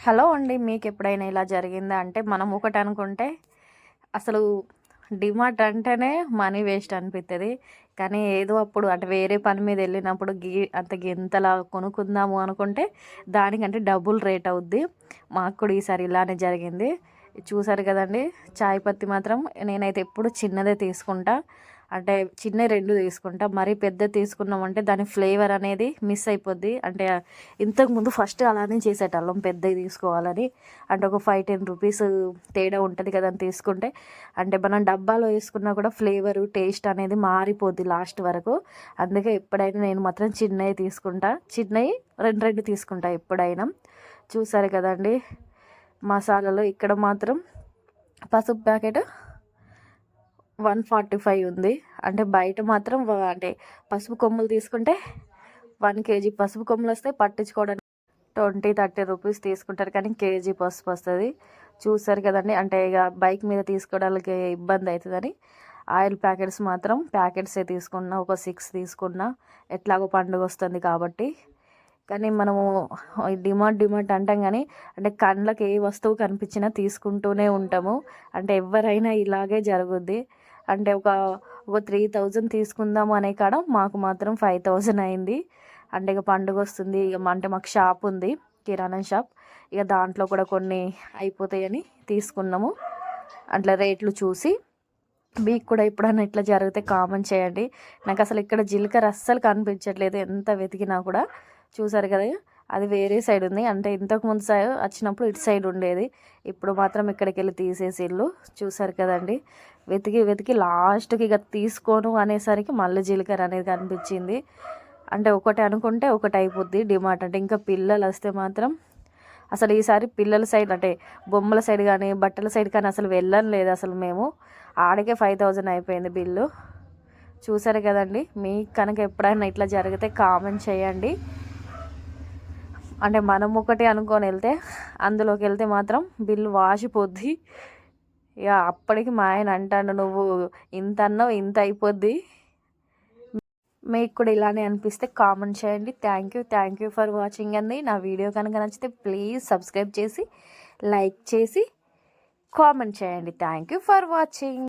Hello అండి. మీకు ఎప్పుడైనా ఇలా జరిగిందా అంటే మనం ఒకటి అనుకుంటే అసలు డిమార్ట్ అంటేనే మనీ వేస్ట్ అనిపిస్తుంది. కానీ ఏదో అప్పుడు అంటే వేరే పని మీద వెళ్ళినప్పుడు అంత గింతలా కొనుక్కుందాము అనుకుంటే దానికంటే డబుల్ రేట్ అవుద్ది. మాకు కూడా ఈసారి ఇలానే జరిగింది. చూసారు కదండి. చాయ్ పత్తి మాత్రం నేనైతే ఎప్పుడు చిన్నదే తీసుకుంటా. అంటే చిన్న 2 తీసుకుంటా. మరీ పెద్దది తీసుకున్నామంటే దాని ఫ్లేవర్ అనేది మిస్ అయిపోద్ది. అంటే ఇంతకుముందు ఫస్ట్ అలానే చేసేటోళ్ళం పెద్దవి తీసుకోవాలని. అంటే ఒక 5-10 రూపీస్ తేడా ఉంటుంది కదా అని తీసుకుంటే అంటే మనం డబ్బాలో వేసుకున్నా కూడా ఫ్లేవరు టేస్ట్ అనేది మారిపోద్ది లాస్ట్ వరకు. అందుకే ఎప్పుడైనా నేను మాత్రం చిన్నవి తీసుకుంటా. చిన్నవి 2 తీసుకుంటా ఎప్పుడైనా. చూసారు కదండి. మసాలాలో ఇక్కడ మాత్రం పసుపు ప్యాకెట్ 145 ఉంది. అంటే బయట మాత్రం అంటే పసుపు కొమ్ములు తీసుకుంటే 1 కేజీ పసుపు కొమ్ములు వస్తాయి. పట్టించుకోవడానికి 20-30 రూపీస్ తీసుకుంటారు, కానీ కేజీ పసుపు వస్తుంది. చూసారు కదండి. అంటే ఇక బైక్ మీద తీసుకోవడానికి ఇబ్బంది అవుతుందని ఆయిల్ ప్యాకెట్స్ మాత్రం ప్యాకెట్సే తీసుకున్నా. ఒక 6 తీసుకున్నా. ఎట్లాగో పండుగ వస్తుంది కాబట్టి. కానీ మనము డిమార్ట్ అంటాం కానీ అంటే కళ్ళకి ఏ వస్తువు కనిపించినా తీసుకుంటూనే ఉంటాము. అంటే ఎవరైనా ఇలాగే జరుగుద్ది. అంటే ఒక 3000 తీసుకుందాము అనే కాడ మాకు మాత్రం 5000 అయింది. అంటే ఇక పండుగ వస్తుంది. ఇక అంటే మాకు షాప్ ఉంది, కిరాణా షాప్. ఇక దాంట్లో కూడా కొన్ని అయిపోతాయని తీసుకున్నాము. అట్లా రేట్లు చూసి. మీకు కూడా ఎప్పుడైనా ఇట్లా జరిగితే కామెంట్ చేయండి. నాకు అసలు ఇక్కడ జీలకర్ర అస్సలు కనిపించట్లేదు ఎంత వెతికినా కూడా. చూసారు కదా. అది వేరే సైడ్ ఉంది. అంటే ఇంతకుముందు సైడ్ వచ్చినప్పుడు ఇటు సైడ్ ఉండేది. ఇప్పుడు మాత్రం ఇక్కడికి వెళ్ళి తీసేసిళ్ళు. చూసారు కదండి. వెతికి వెతికి లాస్ట్కి ఇక తీసుకోను అనేసరికి మళ్ళీ జీలకర్ర అనేది కనిపించింది. అంటే ఒకటి అనుకుంటే ఒకటి అయిపోద్ది డిమార్ట్ అంటే. ఇంకా పిల్లలు వస్తే మాత్రం అసలు ఈసారి పిల్లల సైడ్ అంటే బొమ్మల సైడ్ కానీ బట్టల సైడ్ కానీ అసలు వెళ్ళని లేదు అసలు మేము. ఆడికే 5000 అయిపోయింది బిల్లు. చూసారు కదండి. మీకు కనుక ఎప్పుడైనా ఇట్లా జరిగితే కామెంట్ చేయండి. అంటే మనం ఒకటి అనుకొని వెళ్తే అందులోకి వెళ్తే మాత్రం బిల్లు వాసిపోద్ది. ఇక అప్పటికి మా ఆయన అంటాడు, నువ్వు ఇంత అన్నావు ఇంత అయిపోద్ది. మీకు కూడా ఇలానే అనిపిస్తే కామెంట్ చేయండి. థ్యాంక్ యూ ఫర్ వాచింగ్ అండి. నా వీడియో కనుక నచ్చితే ప్లీజ్ సబ్స్క్రైబ్ చేసి లైక్ చేసి కామెంట్ చేయండి. Thank you for watching.